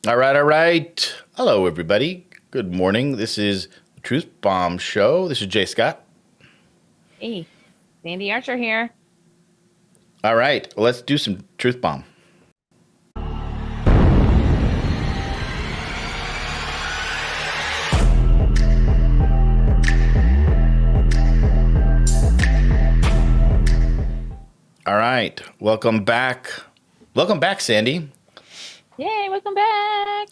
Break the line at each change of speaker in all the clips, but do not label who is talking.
All right, all right. Hello, everybody. Good morning. This is the Truth Bomb Show. This is Jay Scott.
Hey, Sandy Archer here.
All right, let's do some Truth Bomb. All right, welcome back. Welcome back, Sandy.
Yay, welcome back.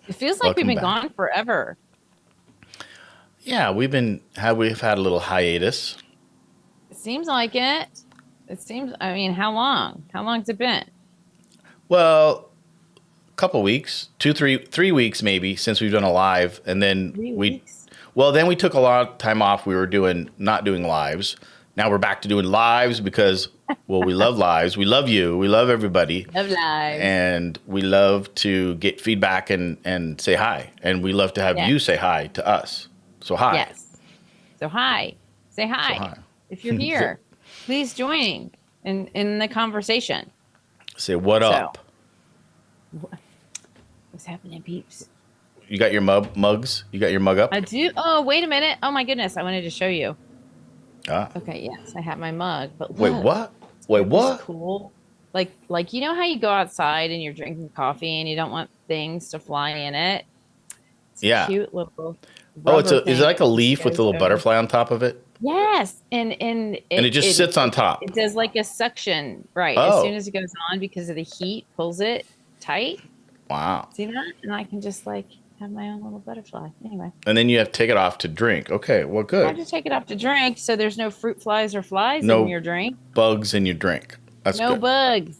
It feels like we've
Welcome
been
back.
gone forever.
Yeah, we've had a little hiatus.
It seems like it. How long? How long's it been?
Well, a couple weeks, 3 weeks maybe since we've done a live, and then
Three
we
weeks?
Well, then we took a lot of time off. We were not doing lives. Now we're back to doing lives because, well, we love lives. We love you. We love everybody.
Of lives.
And we love to get feedback and say hi. And we love to have
Yes.
you say hi to us. So hi.
Yes. So hi. Say hi.
So hi.
If you're here, please join in the conversation.
Say what
So-
up.
What's happening, peeps?
You got your mugs? You got your mug up?
I do. Oh, wait a minute. Oh my goodness. I wanted to show you.
Ah.
Okay, yes, I have my mug. But
Wait,
look.
what? Wait,
It's
what?
cool. Like you know how you go outside and you're drinking coffee and you don't want things to fly in it? It's a
Yeah.
cute little
Oh,
rubber
is it like a
thing.
leaf with a little
Goes over.
butterfly on top of it?
Yes, and
And it just sits on top.
It does like a suction, right?
Oh.
As soon as it goes on, because of the heat, pulls it tight.
Wow.
See that? And I can just like have my own little butterfly. Anyway,
And then you have to take it off to drink. Okay, well,
I
good.
just take it off to drink, so there's no fruit flies or flies
No
in your drink.
Bugs in your drink. That's
No
good.
bugs.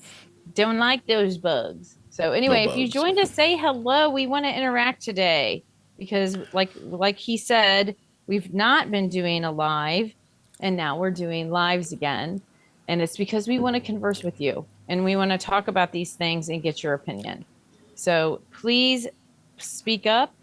Don't like those bugs. So anyway, if you
bugs.
joined us, say hello. We want to interact today because like he said, we've not been doing a live and now we're doing lives again. And it's because we want to converse with you and we want to talk about these things and get your opinion. So please speak up,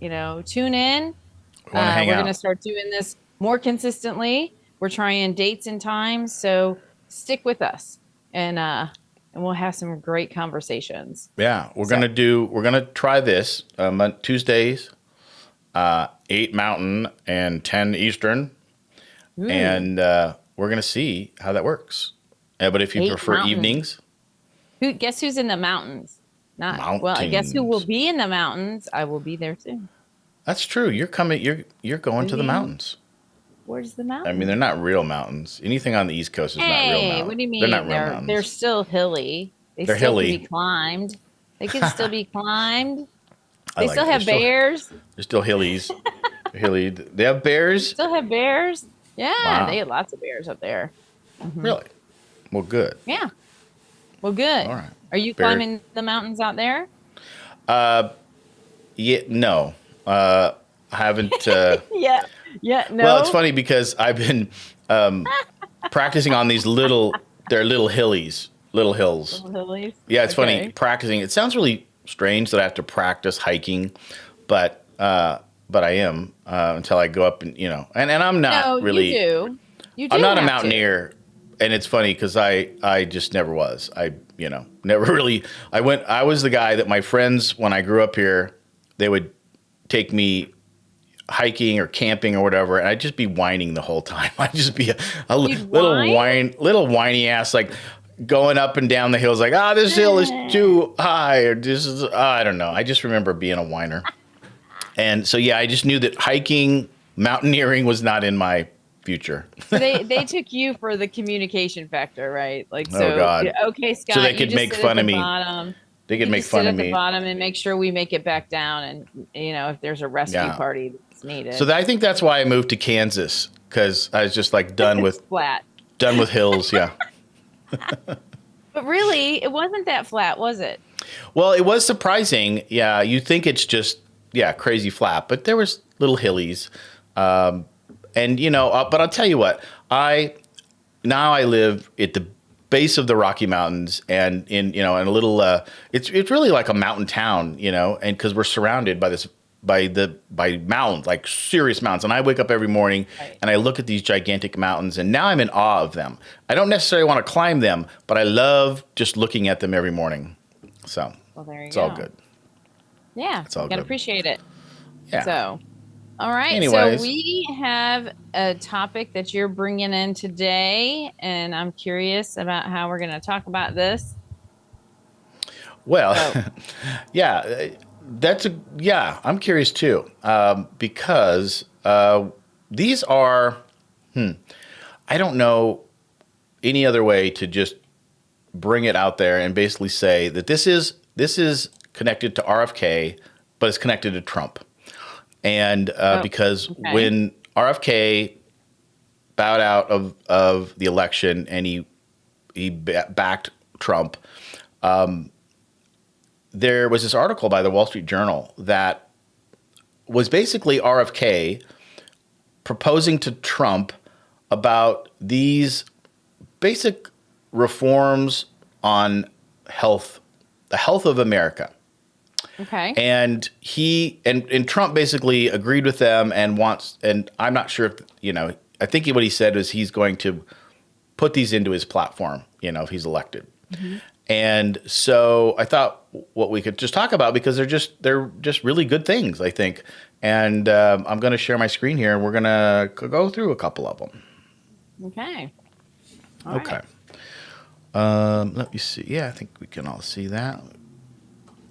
tune in.
We want to hang
We're
out.
going to start doing this more consistently. We're trying dates and times, so stick with us, and we'll have some great conversations.
Yeah, we're gonna try this Tuesdays, 8 Mountain and 10 Eastern,
Ooh.
and we're gonna see how that works. But if you
8
prefer
Mountain.
evenings,
Guess who's in the mountains? Not well. I guess who will
Mountains.
be in the mountains? I will be there too.
that's true. You're coming. You're going to the
Really?
mountains.
Where's the
I
mountain?
mean, they're not real mountains. Anything on the East Coast is not real
Hey,
mountains.
what do you mean?
They're not real
They're
mountains.
still hilly.
They're
still
hilly.
can be climbed. They can still be climbed.
I
They
like
still
it.
have bears.
They're still hillies. They're hilly. They have bears.
Still have bears. Yeah,
Wow.
they have lots of bears up there.
Really? Well, good.
Yeah. Well, good.
All right.
Are you
Bear-
climbing the mountains out there?
Yeah. No. I haven't.
Yeah. Yeah. No.
Well, it's funny because I've been practicing on these they're little hillies, little hills.
Hillies?
Yeah, it's funny
Okay.
practicing. It sounds really strange that I have to practice hiking, but I am until I go up and I'm not
No,
really.
you do. You do.
I'm not a
have to.
mountaineer, and it's funny because I just never was. I never really. I was the guy that my friends when I grew up here, they would take me hiking or camping or whatever, and I'd just be whining the whole time. I'd just be a
You'd
little whiny ass, like going up and down the hills, like this hill is too high, or this is I don't know. I just remember being a whiner, and so yeah, I just knew that hiking, mountaineering was not in my future.
So they took you for the communication factor, right? Like,
Oh,
so
God.
okay, Scott.
So they
you
could
just
make
sit
fun
at
of
the
me.
Bottom.
They could
You
make
just
fun
sit
of
at the
me.
bottom and make sure we make it back down, and if there's a rescue
Yeah.
party that's needed.
So I think that's why I moved to Kansas because I was just like done with
flat.
hills. Yeah.
But really, it wasn't that flat, was it?
Well, it was surprising. Yeah, you think it's just crazy flat, but there was little hillies, and but I'll tell you what, I live at the base of the Rocky Mountains, and in a little, it's really like a mountain town, and because we're surrounded by this by mountains, like serious mountains. And I wake up every morning
Right.
and I look at these gigantic mountains, and now I'm in awe of them. I don't necessarily want to climb them, but I love just looking at them every morning. So
Well, there you
it's
go.
all good.
Yeah,
It's all
you gotta
good.
appreciate it.
Yeah.
So, all right. So
Anyways,
we have a topic that you're bringing in today, and I'm curious about how we're going to talk about this.
well,
So,
yeah, yeah. I'm curious too, because these are. I don't know any other way to just bring it out there and basically say that this is connected to RFK, but it's connected to Trump, and
oh,
because
okay.
when RFK bowed out of the election and he backed Trump, there was this article by the Wall Street Journal that was basically RFK proposing to Trump about these basic reforms on health, the health of America.
Okay.
And and Trump basically agreed with them and wants, and I'm not sure if, I think what he said was he's going to put these into his platform, if he's elected.
Mhm.
And so I thought what we could just talk about, because they're just really good things, I think. And I'm going to share my screen here, and we're going to go through a couple of them.
Okay. All
Okay.
right.
Let me see. Yeah, I think we can all see that.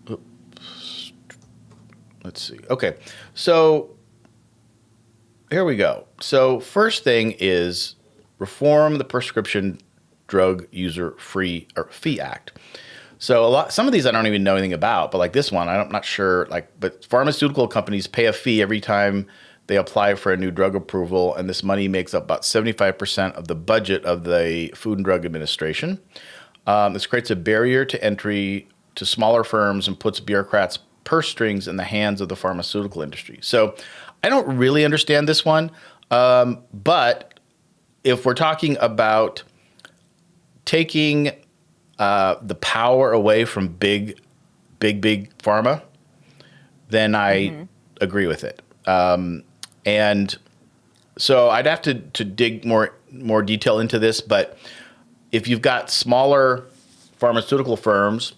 Oops. Let's see. Okay. So here we go. So first thing is reform the Prescription Drug User Fee Act. So some of these I don't even know anything about, but like this one, I'm not sure. But pharmaceutical companies pay a fee every time they apply for a new drug approval, and this money makes up about 75% of the budget of the Food and Drug Administration. This creates a barrier to entry to smaller firms and puts bureaucrats' purse strings in the hands of the pharmaceutical industry. So I don't really understand this one, but if we're talking about taking the power away from big pharma, then I agree with it. And so I'd have to dig more detail into this. But if you've got smaller pharmaceutical firms,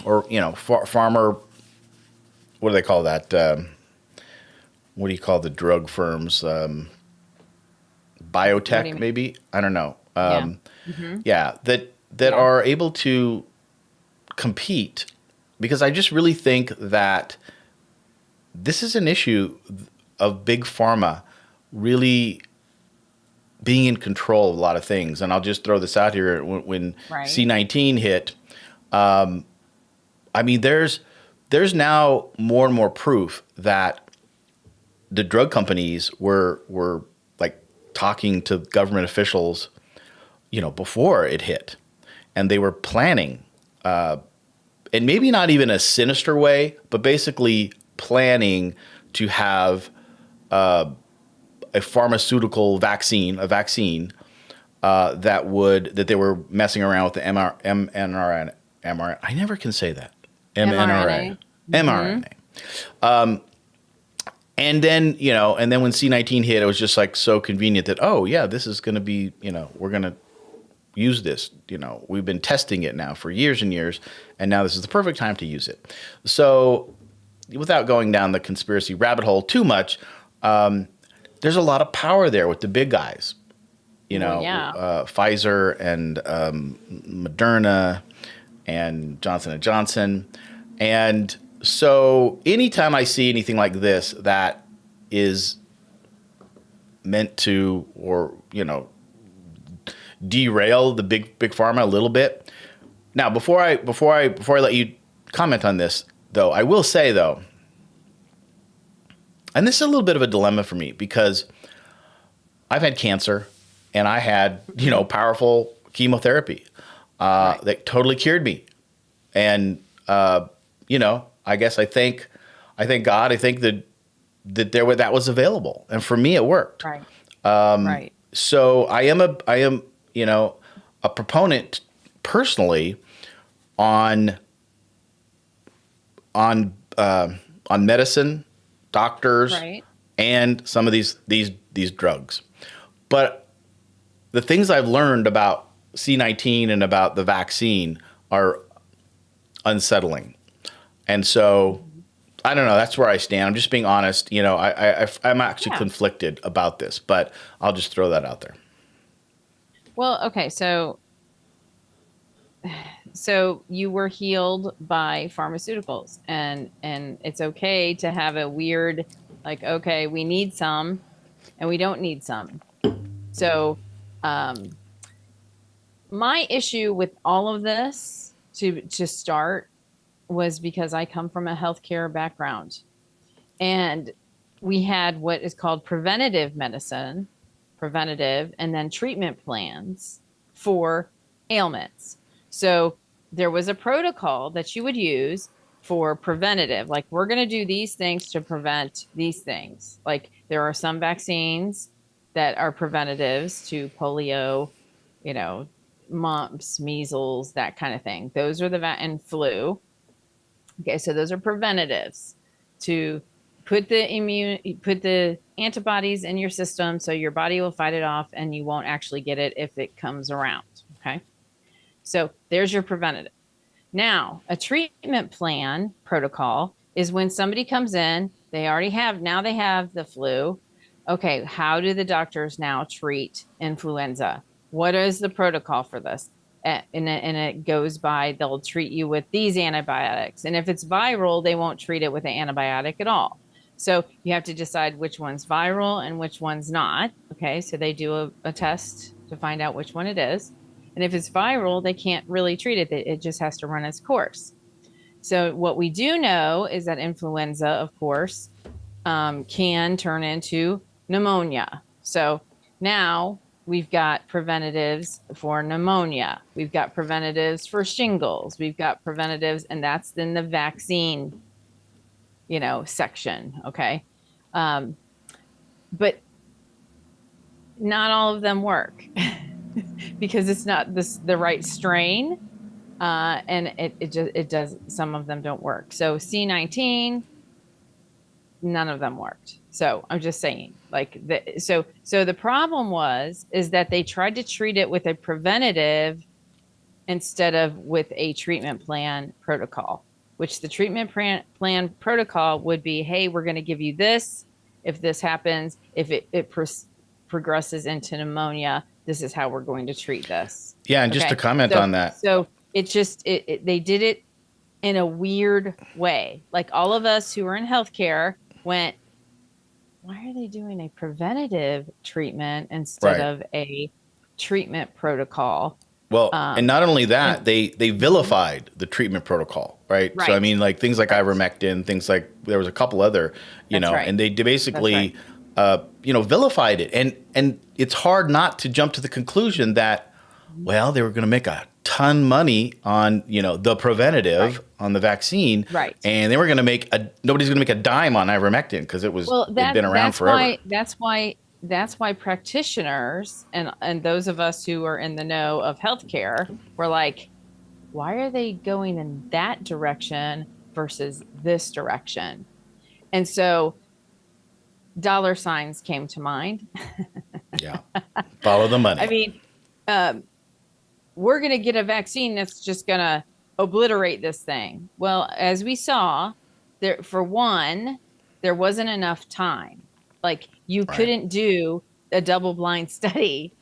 or farmer, what do they call that? What do you call the drug firms? Biotech, maybe? I don't know. Yeah, that are able to compete, because I just really think that this is an issue of big pharma really being in control of a lot of things. And I'll just throw this out here. When C-19 hit, I mean, there's now more and more proof that the drug companies were like talking to government officials, before it hit, and they were planning, and maybe not even a sinister way, but basically planning to have a pharmaceutical vaccine, that they were messing around with the mRNA. I never can say that. mRNA. mRNA. And then when C-19 hit, it was just like so convenient that, oh yeah, this is going to be, we're going to use this. We've been testing it now for years and years, and now this is the perfect time to use it. So without going down the conspiracy rabbit hole too much, there's a lot of power there with the big guys, Pfizer and Moderna and Johnson & Johnson. And so anytime I see anything like this that is meant to, or, derail the big pharma a little bit. Now, before I let you comment on this, though, I will say, though, and this is a little bit of a dilemma for me, because I've had cancer and I had, powerful chemotherapy that totally cured me. And, I guess I thank God. I think that that was available. And for me, it worked.
Right.
Right. So I am a proponent personally on medicine, doctors,
Right.
and some of these drugs. But the things I've learned about C-19 and about the vaccine are unsettling. And so I don't know. That's where I stand. I'm just being honest. You know, I'm actually conflicted about this, but I'll just throw that out there.
Well, okay, so you were healed by pharmaceuticals, and it's okay to have a weird, like, okay, we need some and we don't need some. So my issue with all of this to start was because I come from a healthcare background, and we had what is called preventative medicine, and then treatment plans for ailments. So there was a protocol that you would use for preventative, like we're going to do these things to prevent these things. Like there are some vaccines that are preventatives to polio, you know, mumps, measles, that kind of thing. Those are and flu. Okay, so those are preventatives to put the antibodies in your system so your body will fight it off and you won't actually get it if it comes around. Okay, so there's your preventative. Now, a treatment plan protocol is when somebody comes in, they have the flu. Okay, how do the doctors now treat influenza? What is the protocol for this? And it goes by, they'll treat you with these antibiotics. And if it's viral, they won't treat it with an antibiotic at all. So you have to decide which one's viral and which one's not. Okay, so they do a test to find out which one it is. And if it's viral, they can't really treat it. It just has to run its course. So what we do know is that influenza, of course, can turn into pneumonia. So now we've got preventatives for pneumonia. We've got preventatives for shingles. We've got preventatives, and that's in the vaccine, section. Okay. But not all of them work because it's not the right strain. And it does, some of them don't work. So C19, none of them worked. So I'm just saying, so the problem is that they tried to treat it with a preventative instead of with a treatment plan protocol, which the treatment plan protocol would be, hey, we're going to give you this. If this happens, if it progresses into pneumonia, this is how we're going to treat this.
Yeah. And just to comment on that.
So it's just, they did it in a weird way. Like all of us who are in healthcare went, why are they doing a preventative treatment instead of a treatment protocol?
Well, and not only that, they vilified the treatment protocol, right? So I mean, like things like ivermectin, things like there was a couple other, and they basically, vilified it. And it's hard not to jump to the conclusion that, well, they were going to make a ton money on, the preventative on the vaccine. Right. And they were going to nobody's going to make a dime on ivermectin because it'd been around forever.
That's why practitioners and those of us who are in the know of healthcare were like, why are they going in that direction versus this direction? And so dollar signs came to mind.
Yeah. Follow the money.
I mean, we're going to get a vaccine that's just going to obliterate this thing. Well, as we saw, there wasn't enough time. Like you couldn't do a double-blind study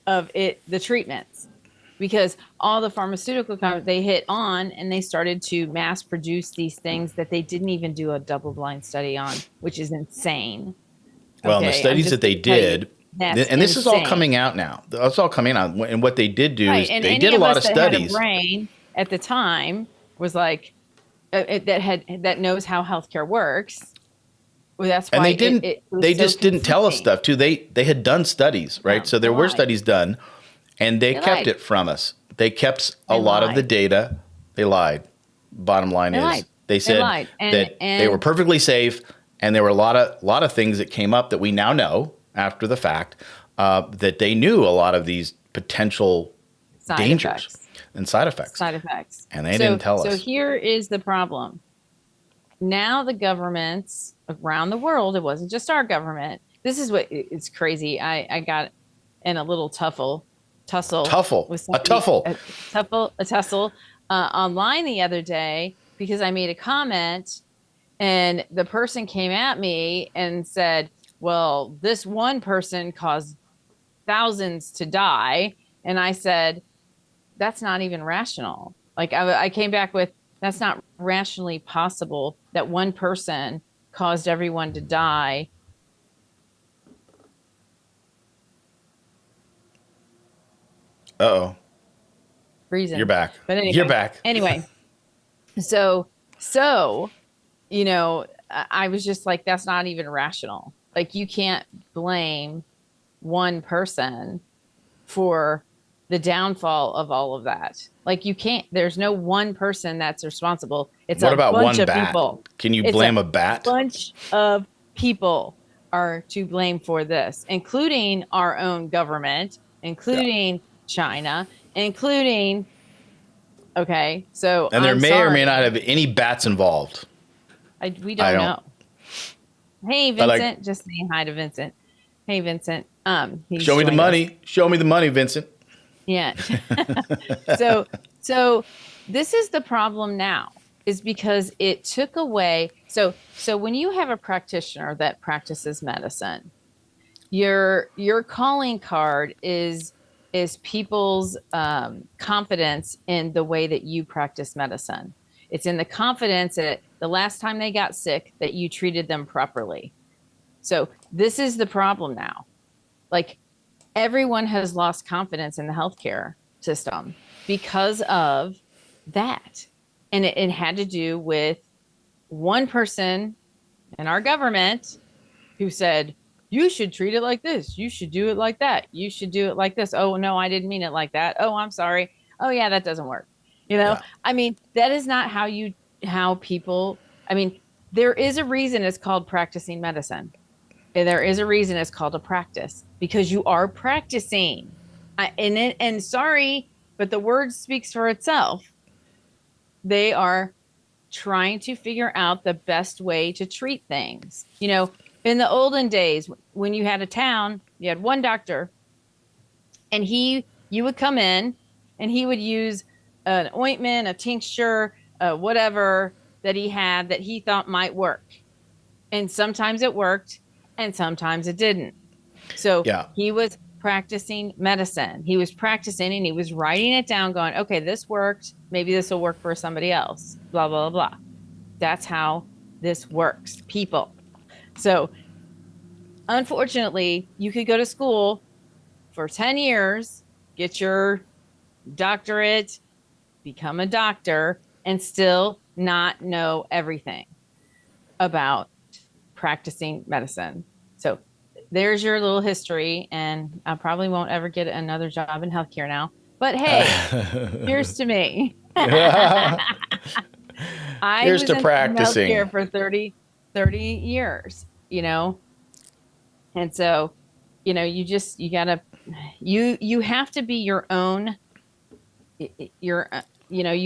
of the treatments, because all the pharmaceutical companies, they hit on and they started to mass produce these things that they didn't even do a double-blind study on, which is insane.
Well, and the studies that they did, and this is all coming out now. It's all coming out. And what they did do is they did a lot of studies.
Had a brain at the time was like that knows how healthcare works. Well, that's why.
And they didn't. They just didn't tell us stuff too. They had done studies, right? So there were studies done, and they kept it from us. They kept a lot of the data. They lied. Bottom line is, they said that they were perfectly safe, and there were a lot of things that came up that we now know after the fact, that they knew a lot of these potential dangers and side effects. And they didn't tell us.
So here is the problem. Now the governments around the world, it wasn't just our government. This is what it's crazy. I got in a little tussle with somebody, a tussle online the other day because I made a comment and the person came at me and said, well, this one person caused thousands to die. And I said, that's not even rational. Like I came back with, that's not rationally possible that one person caused everyone to die.
Uh-oh.
Reason.
You're back.
But anyway,
You're back.
Anyway, so you know, I was just like, that's not even rational. Like you can't blame one person for the downfall of all of that. Like you can't, there's no one person that's responsible. It's
What
a
about
bunch
one
of
bat?
people.
Can you
It's
blame a bat?
Bunch of people are to blame for this, including our own government, including China, including, okay, so
And there
I'm
may or may
sorry.
not have any bats involved.
We don't
don't.
know. Hey,
I like-
Vincent, just saying hi to Vincent. Hey, Vincent. He's
Show me the
joined us.
money. Show me the money, Vincent.
Yeah. So this is the problem now, is because it took away. So when you have a practitioner that practices medicine, your calling card is people's confidence in the way that you practice medicine. It's in the confidence that the last time they got sick that you treated them properly. So this is the problem now. Like everyone has lost confidence in the healthcare system because of that. And it had to do with one person in our government who said, you should treat it like this. You should do it like that. You should do it like this. Oh, no, I didn't mean it like that. Oh, I'm sorry. Oh, yeah, that doesn't work. You know,
Yeah.
I mean, that is not how people, I mean, there is a reason it's called practicing medicine. And there is a reason it's called a practice, because you are practicing. And sorry, but the word speaks for itself. They are trying to figure out the best way to treat things. You know, in the olden days, when you had a town, you had one doctor, and you would come in and he would use an ointment, a tincture, whatever that he had that he thought might work. And sometimes it worked and sometimes it didn't. So
Yeah.
he was practicing medicine. He was practicing and he was writing it down going, okay, this worked. Maybe this will work for somebody else, blah, blah, blah. That's how this works, people. So unfortunately, you could go to school for 10 years, get your doctorate, become a doctor, and still not know everything about practicing medicine. So there's your little history, and I probably won't ever get another job in healthcare now. But hey, here's to me.
Here's to practicing.
Healthcare for 30 years, you know? And so, you know, you have to be your own, you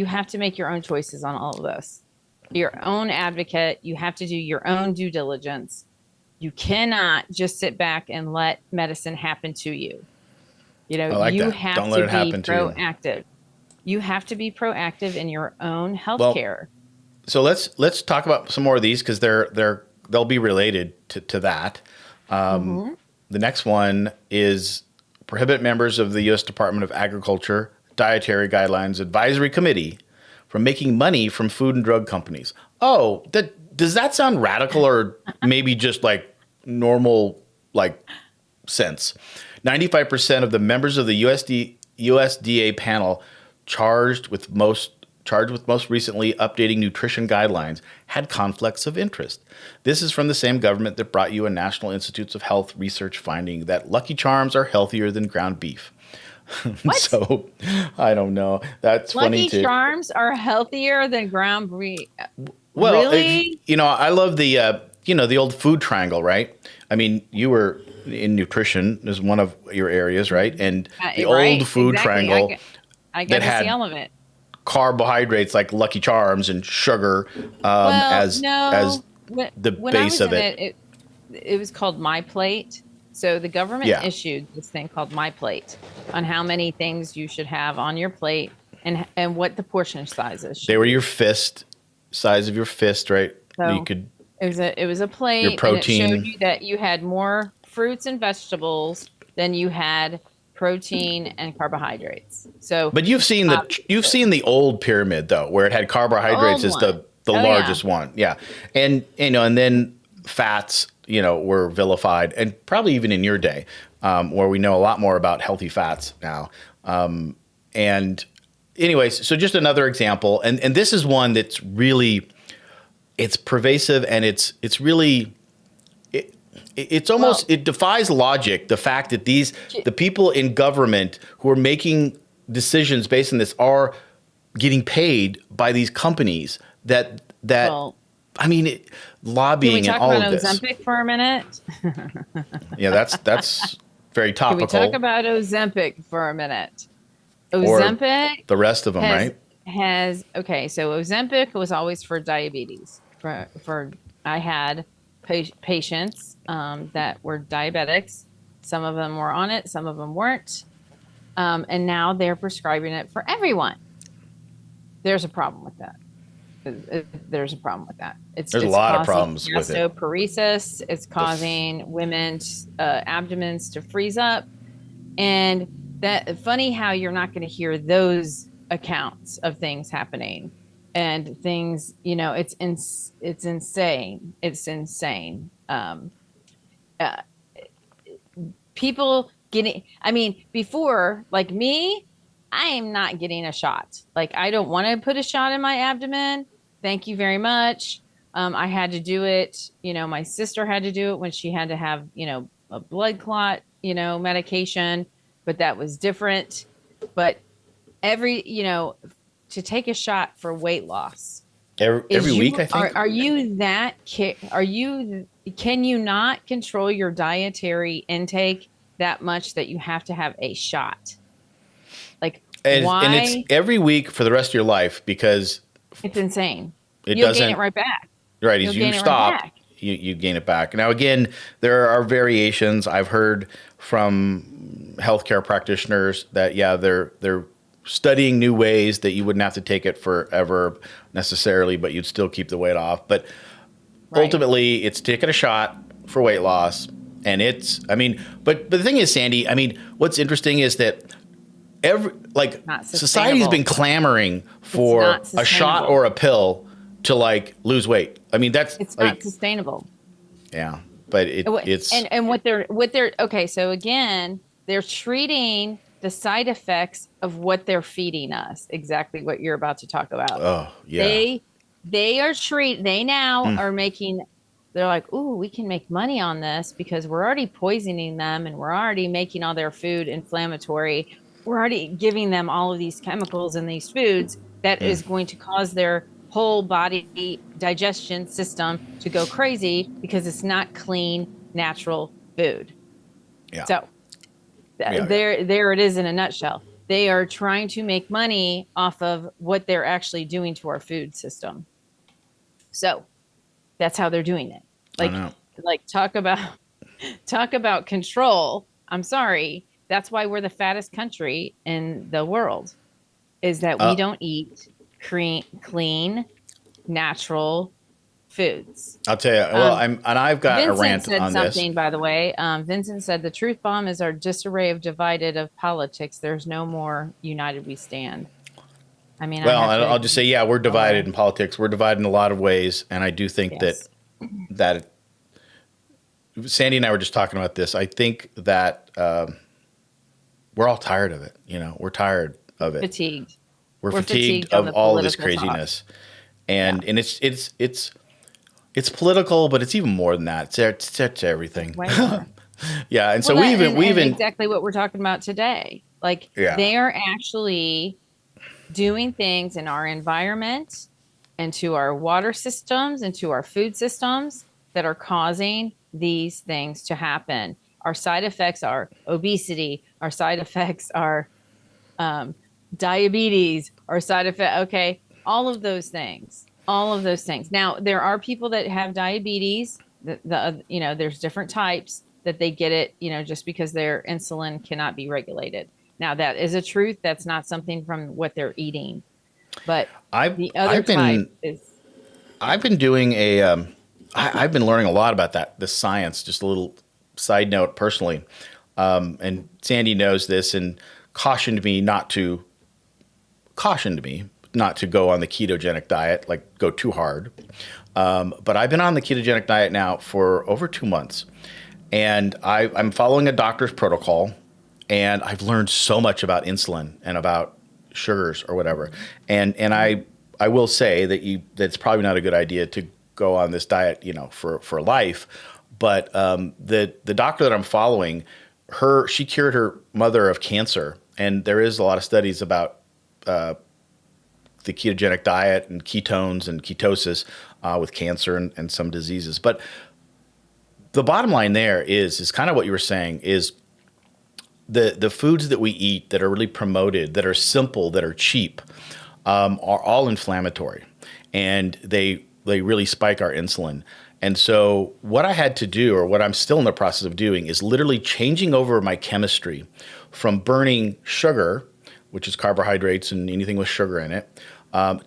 have to make your own choices on all of this. Your own advocate. You have to do your own due diligence. You cannot just sit back and let medicine happen to you. You know, you have to be proactive. You have to be proactive in your own healthcare.
So let's talk about some more of these, because they'll be related to that. The next one is prohibit members of the U.S. Department of Agriculture Dietary Guidelines Advisory Committee from making money from food and drug companies. Oh, does that sound radical, or maybe just like normal, like sense? 95% of the members of the USDA panel charged with most recently updating nutrition guidelines had conflicts of interest. This is from the same government that brought you a National Institutes of Health research finding that Lucky Charms are healthier than ground beef.
What?
So I don't know. That's funny too.
Lucky Charms are healthier than ground beef.
Well,
really?
I love the the old food triangle, right? I mean, you were in nutrition is one of your areas, right? And the old food triangle
I got
that
to see
had
all of it.
carbohydrates like Lucky Charms and sugar as the base of it.
It was called My Plate. So the government issued this thing called My Plate on how many things you should have on your plate and what the portion sizes should
They were
be.
your fist size of your fist, right? You
So
could
it was a
your
plate, and it showed
protein.
you that you had more fruits and vegetables than you had protein and carbohydrates. So
But you've
obviously,
seen the old pyramid though, where it had
the
carbohydrates
old
as
one.
the
Oh yeah,
largest one. Yeah. And and then fats, were vilified, and probably even in your day, where we know a lot more about healthy fats now. And anyways, so just another example, and this is one that's really it's pervasive, and it's really it's
well,
almost it defies logic, the fact that the people in government who are making decisions based on this are getting paid by these companies that
well.
I mean
Can we
lobbying and
talk
all
about
of this.
Ozempic for a minute?
Yeah, that's very
Can we talk
topical.
about Ozempic for a minute?
Or
Ozempic
the rest of them,
has
right?
has okay. So Ozempic was always for diabetes. For I had patients that were diabetics. Some of them were on it, some of them weren't, and now they're prescribing it for everyone. There's a problem with that. There's a problem with that. It's
There's a
it's
lot of
causing
problems with it.
osteoporosis. It's
The f-
causing women's abdomens to freeze up, and that funny how you're not going to hear those accounts of things happening and things. It's insane. It's insane. Uh, People getting. I mean, before like me, I am not getting a shot. Like I don't want to put a shot in my abdomen. Thank you very much. I had to do it. My sister had to do it when she had to have, a blood clot, medication, but that was different. But to take a shot for weight loss
every
is
week,
you
I think.
are you that are you can you not control your dietary intake that much that you have to have a shot? Like
And it's
why?
every week for the rest of your life, because
It's insane.
it
You'll gain it
doesn't.
right back.
Right,
You'll
as you
gain it right
stop,
back.
you gain it back. Now, again, there are variations. I've heard from healthcare practitioners that yeah, they're studying new ways that you wouldn't have to take it forever necessarily, but you'd still keep the weight off. But
Right.
ultimately, it's taking a shot for weight loss, and it's. I mean, but the thing is, Sandy. I mean, what's interesting is that
Not
society's been
sustainable.
clamoring
It's
for
not
a shot
sustainable.
or a pill to like lose weight. I mean, that's
It's not
like
sustainable.
yeah, but it's
And what they're okay, so again, they're treating the side effects of what they're feeding us, exactly what you're about to talk about.
oh yeah.
They now
Mm,
are making, they're like, ooh, we can make money on this because we're already poisoning them and we're already making all their food inflammatory. We're already giving them all of these chemicals in these foods that is
mm,
going to cause their whole body digestion system to go crazy because it's not clean, natural food.
yeah,
So
yeah, yeah.
there it is in a nutshell. They are trying to make money off of what they're actually doing to our food system. So that's how they're doing it.
I
Like
know.
talk about control. I'm sorry. That's why we're the fattest country in the world, is that we
Uh,
don't eat clean, natural foods.
I'll tell you. Well,
Um,
I've got a
Vincent
rant
said
on this.
something, by the way. Vincent said the truth bomb is our disarray of divided of politics. There's no more united we stand. I mean, I
Well,
have to
I'll just say, yeah, we're divided
more.
in politics. We're divided in a lot of ways, and I do think
Yes.
that Sandy and I were just talking about this. I think that we're all tired of it. We're tired of it.
Fatigued.
We're
We're
fatigued
fatigued on
of
the
all of this
political talk.
craziness,
Yeah.
and it's political, but it's even more than that. It's everything.
Way more.
Yeah, and
Well,
so
that and,
we
and
even
exactly what we're talking about today. Like
yeah.
they are actually doing things in our environment and to our water systems and to our food systems that are causing these things to happen. Our side effects are obesity. Our side effects are um, diabetes. Our side effect. Okay, all of those things. All of those things. Now there are people that have diabetes. There's different types that they get it. Just because their insulin cannot be regulated. Now that is a truth. That's not something from what they're eating, but
I've
the other
I've
type
been
is
I've been doing I've been learning a lot about the science. Just a little side note personally, and Sandy knows this and cautioned me not to go on the ketogenic diet, like go too hard. But I've been on the ketogenic diet now for over 2 months, and I'm following a doctor's protocol, and I've learned so much about insulin and about sugars or whatever. And I will say that's probably not a good idea to go on this diet, for life. But the doctor that I'm following, she cured her mother of cancer, and there is a lot of studies about the ketogenic diet and ketones and ketosis with cancer and some diseases. But the bottom line there is kind of what you were saying is the foods that we eat that are really promoted, that are simple, that are cheap, are all inflammatory, and they really spike our insulin. And so what I had to do, or what I'm still in the process of doing, is literally changing over my chemistry from burning sugar, which is carbohydrates and anything with sugar in it,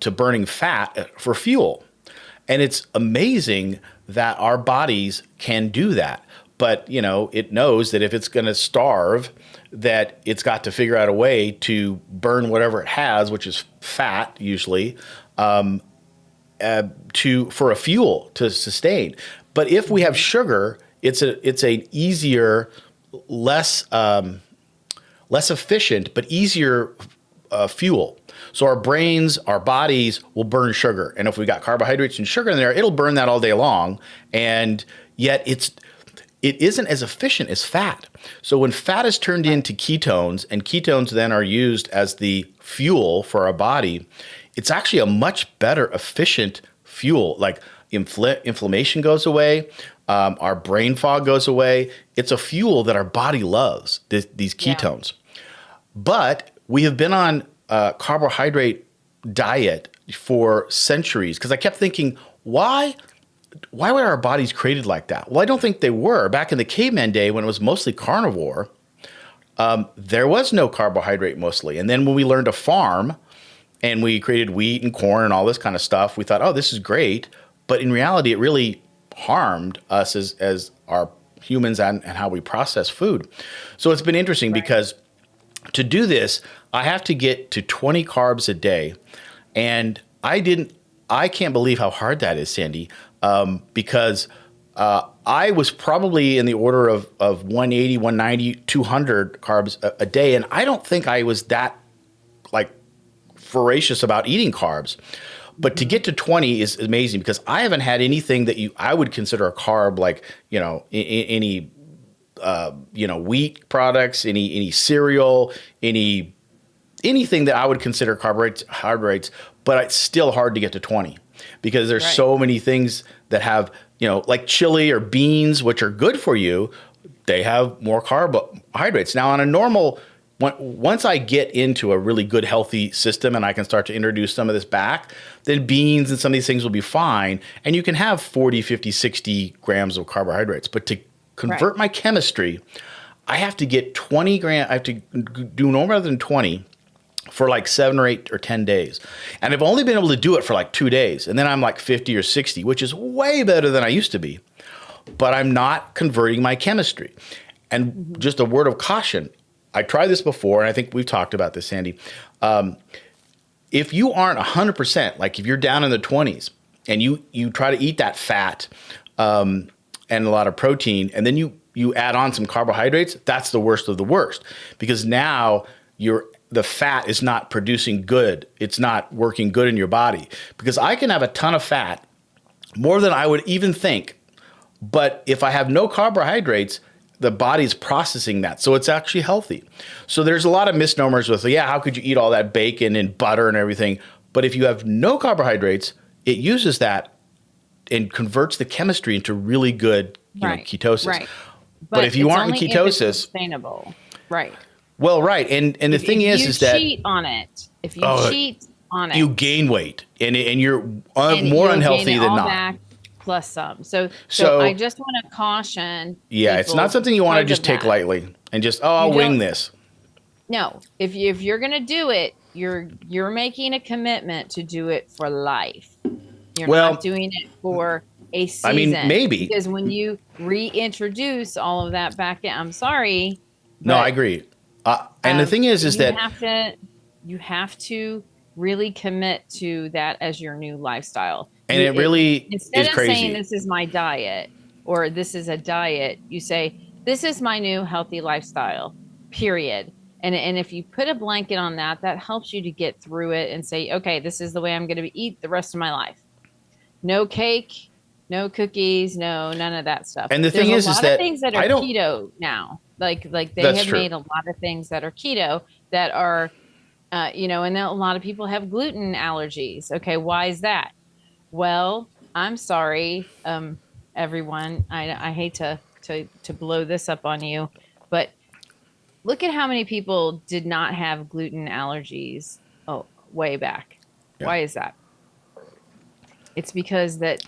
to burning fat for fuel. And it's amazing that our bodies can do that. But, it knows that if it's going to starve, that it's got to figure out a way to burn whatever it has, which is fat usually, for a fuel to sustain. But if we have sugar, it's a easier, less efficient, but easier fuel. So our brains, our bodies will burn sugar. And if we got carbohydrates and sugar in there, it'll burn that all day long. And yet it isn't as efficient as fat. So when fat is turned into ketones, and ketones then are used as the fuel for our body, it's actually a much better efficient fuel. Like inflammation goes away, our brain fog goes away. It's a fuel that our body loves, these ketones. Yeah. But we have been on a carbohydrate diet for centuries, because I kept thinking, why were our bodies created like that? Well, I don't think they were. Back in the caveman day, when it was mostly carnivore, there was no carbohydrate mostly. And then when we learned to farm and we created wheat and corn and all this kind of stuff, we thought, oh, this is great. But in reality, it really harmed us as our humans and how we process food. So it's been interesting because to do this, I have to get to 20 carbs a day. And I can't believe how hard that is, Sandy, because I was probably in the order of 180, 190, 200 carbs a day. And I don't think I was that voracious about eating carbs. But to get to 20 is amazing, because I haven't had anything that I would consider a carb, like, any wheat products, any cereal, anything that I would consider carbohydrates, but it's still hard to get to 20 because there's so many things that have, like chili or beans, which are good for you. They have more carbohydrates. Now on a normal, once I get into a really good, healthy system and I can start to introduce some of this back, then beans and some of these things will be fine. And you can have 40, 50, 60 grams of carbohydrates. But to convert my chemistry, I have to get 20 grams. I have to do no more than 20 for like 7 or 8 or 10 days. And I've only been able to do it for like 2 days. And then I'm like 50 or 60, which is way better than I used to be. But I'm not converting my chemistry. And just a word of caution. I tried this before, and I think we've talked about this, Sandy. If you aren't 100%, like if you're down in the 20s and you try to eat that fat and a lot of protein, and then you add on some carbohydrates, that's the worst of the worst, because now the fat is not producing good. It's not working good in your body, because I can have a ton of fat, more than I would even think. But if I have no carbohydrates, the body's processing that. So it's actually healthy. So there's a lot of misnomers with, how could you eat all that bacon and butter and everything? But if you have no carbohydrates, it uses that and converts the chemistry into really good ketosis.
Right.
But if you aren't in ketosis,
it's sustainable. Right.
Well, right. And the thing is that
cheat on it, if you cheat on it,
you gain weight and you're more unhealthy than not.
Back plus some. So I just want to caution.
Yeah, it's not something you want to just take lightly and just, I'll wing this.
No, if you're gonna do it, you're making a commitment to do it for life. You're not
Well,
doing it for a
I mean,
season
maybe.
because when you reintroduce all of that back in, I'm sorry,
No, I
but
agree. And the thing is
you
that,
have to really commit to that as your new lifestyle.
and it really
Instead
is
of saying
crazy.
this is my diet or this is a diet, you say this is my new healthy lifestyle. Period. And if you put a blanket on that, that helps you to get through it and say, okay, this is the way I'm going to eat the rest of my life. No cake, no cookies, no none of that stuff.
And the
There's
thing
a
is
lot of
that
things that are
I don't.
keto now. Like they
That's
have
true.
made a lot of things that are keto that are and then a lot of people have gluten allergies. Okay, why is that? Well, I'm sorry, everyone. I hate to blow this up on you, but look at how many people did not have gluten allergies way back.
Yeah.
Why is that? It's because that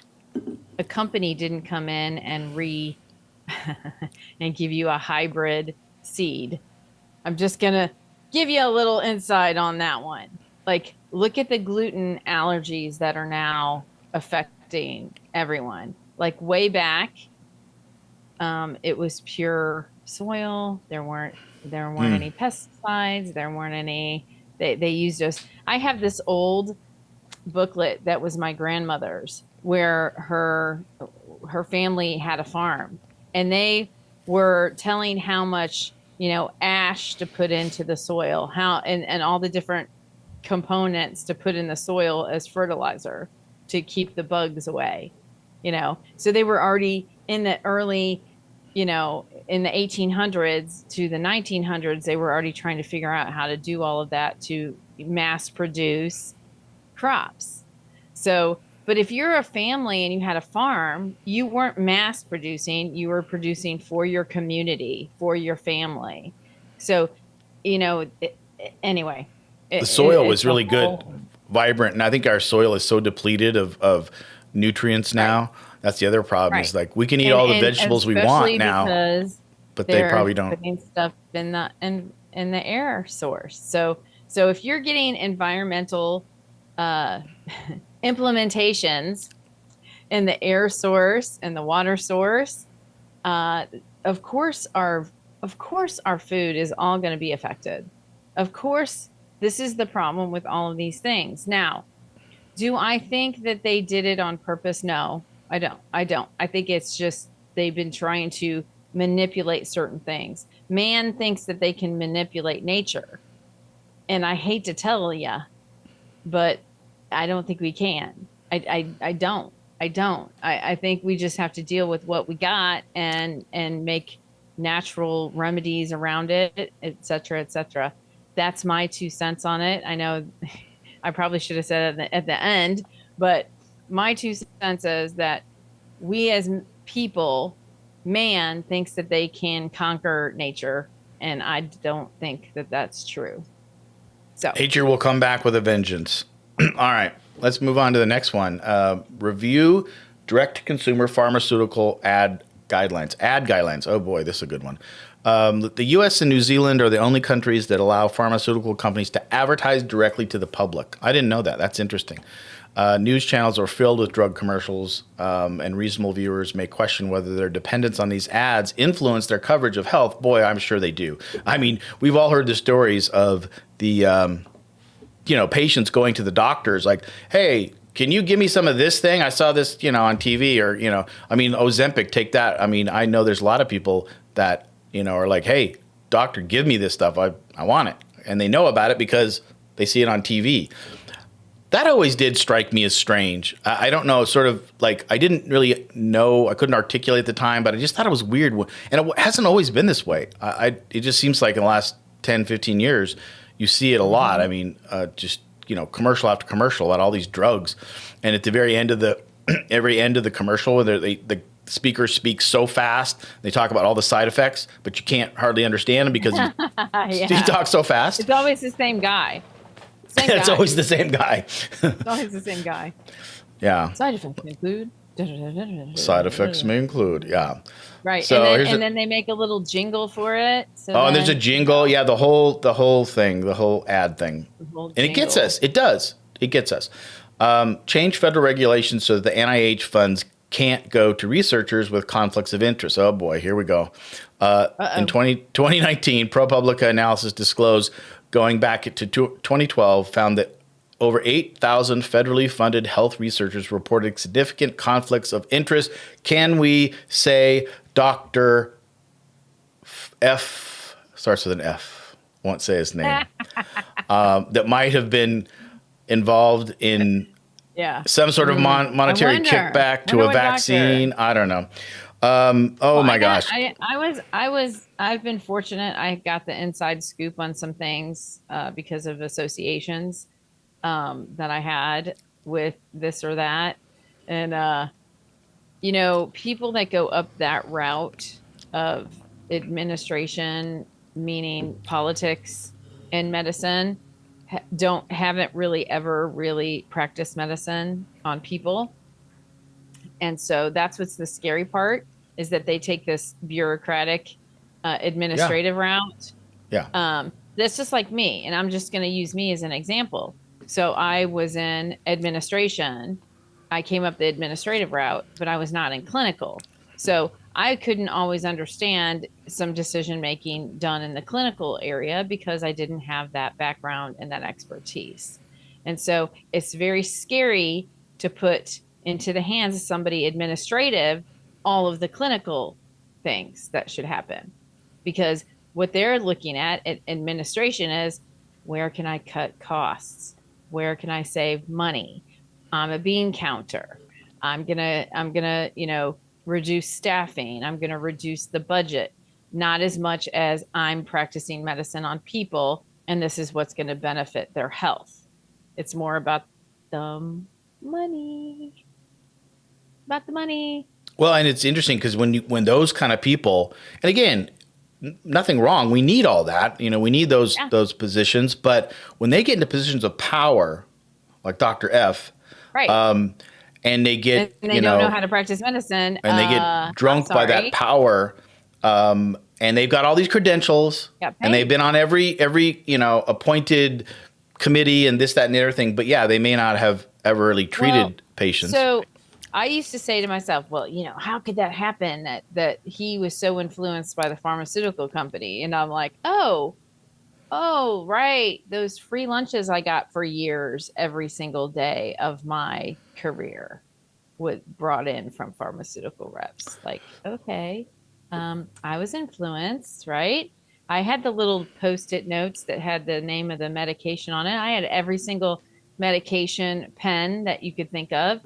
a company didn't come in and and give you a hybrid seed. I'm just gonna give you a little insight on that one. Like, look at the gluten allergies that are now affecting everyone. Like way back, it was pure soil. There weren't any pesticides. There weren't any. They used us. I have this old booklet that was my grandmother's, where her family had a farm, and they were telling how much ash to put into the soil, how and all the different components to put in the soil as fertilizer to keep the bugs away. So they were already in the early, in the 1800s to the 1900s, they were already trying to figure out how to do all of that to mass produce crops. So, but if you're a family and you had a farm, you weren't mass producing, you were producing for your community, for your family. So, anyway,
The soil was
it's a
really good,
whole,
vibrant, and I think our soil is so depleted of nutrients
right,
now. That's the other problem is
right.
like we can eat
And
all the
and
vegetables we want
especially
now,
because
but they
they're
probably don't.
putting stuff in the air source. So if you're getting environmental uh implementations in the air source and the water source, uh, of course our food is all going to be affected. Of course, this is the problem with all of these things. Now, do I think that they did it on purpose? No, I don't. I don't. I think it's just they've been trying to manipulate certain things. Man thinks that they can manipulate nature, and I hate to tell you, but I don't think we can. I don't. I don't. I think we just have to deal with what we got and make natural remedies around it, et cetera, et cetera. That's my 2 cents on it. I know I probably should have said it at the end, but my 2 cents is that we as people, man thinks that they can conquer nature, and I don't think that that's true. So
Nature will come back with a vengeance. All right, let's move on to the next one. Review direct-to-consumer pharmaceutical ad guidelines. Ad guidelines. Oh boy, this is a good one. The U.S. and New Zealand are the only countries that allow pharmaceutical companies to advertise directly to the public. I didn't know that. That's interesting. News channels are filled with drug commercials, and reasonable viewers may question whether their dependence on these ads influence their coverage of health. Boy, I'm sure they do. I mean, we've all heard the stories of the patients going to the doctors like, hey, can you give me some of this thing? I saw this, on TV or, Ozempic, take that. I mean, I know there's a lot of people that, are like, hey, doctor, give me this stuff. I want it. And they know about it because they see it on TV. That always did strike me as strange. I don't know, sort of like I didn't really know, I couldn't articulate at the time, but I just thought it was weird. And it hasn't always been this way. It just seems like in the last 10, 15 years, you see it a lot. I mean, commercial after commercial about all these drugs. And at the very end of the commercial, where the speakers speak so fast, they talk about all the side effects, but you can't hardly understand them because he talks so fast.
it's always the same guy.
It's always the same guy.
It's always the same guy.
Yeah.
Side effects include
Side effects may include, yeah.
Right. And
So
then
here's
and then they make a little jingle for it. So
oh, and there's a
then
jingle. Yeah, the whole thing, the whole ad thing,
the whole
and it gets
jingle.
us. It does. It gets us. Change federal regulations so that the NIH funds can't go to researchers with conflicts of interest. Oh boy, here we go. In
Uh-oh.
2019, ProPublica analysis disclosed going back to 2012 found that over 8,000 federally funded health researchers reported significant conflicts of interest. Can we say Dr. F starts with an F? Won't say his name. That might have been involved in
Yeah.
some sort of monetary kickback to
Wonder
a
what
vaccine.
doctor.
I don't know. Oh
Well,
my gosh.
I've been fortunate. I got the inside scoop on some things because of associations that I had with this or that. And, people that go up that route of administration, meaning politics and medicine, haven't really ever really practiced medicine on people. And so that's what's the scary part is that they take this bureaucratic
Yeah.
administrative route.
Yeah.
That's just like me. And I'm just going to use me as an example. So I was in administration. I came up the administrative route, but I was not in clinical. So I couldn't always understand some decision making done in the clinical area because I didn't have that background and that expertise. And so it's very scary to put into the hands of somebody administrative all of the clinical things that should happen because what they're looking at administration is where can I cut costs? Where can I save money? I'm a bean counter. I'm gonna, reduce staffing. I'm gonna reduce the budget, not as much as I'm practicing medicine on people, and this is what's gonna benefit their health. It's more about the money. About the money.
Well, and it's interesting because when those kind of people, and again, nothing wrong. We need all that. We need those positions. But when they get into positions of power, like Dr. F,
Right.
And they get,
and they don't know how to practice medicine.
and they get drunk by that power, and they've got all these credentials, and they've been on every appointed committee and this, that, and the other thing. But yeah, they may not have ever really treated patients.
So I used to say to myself, well, how could that happen that he was so influenced by the pharmaceutical company? And I'm like, oh, right. Those free lunches I got for years, every single day of my career was brought in from pharmaceutical reps. Like, okay, I was influenced, right? I had the little Post-it notes that had the name of the medication on it. I had every single medication pen that you could think of.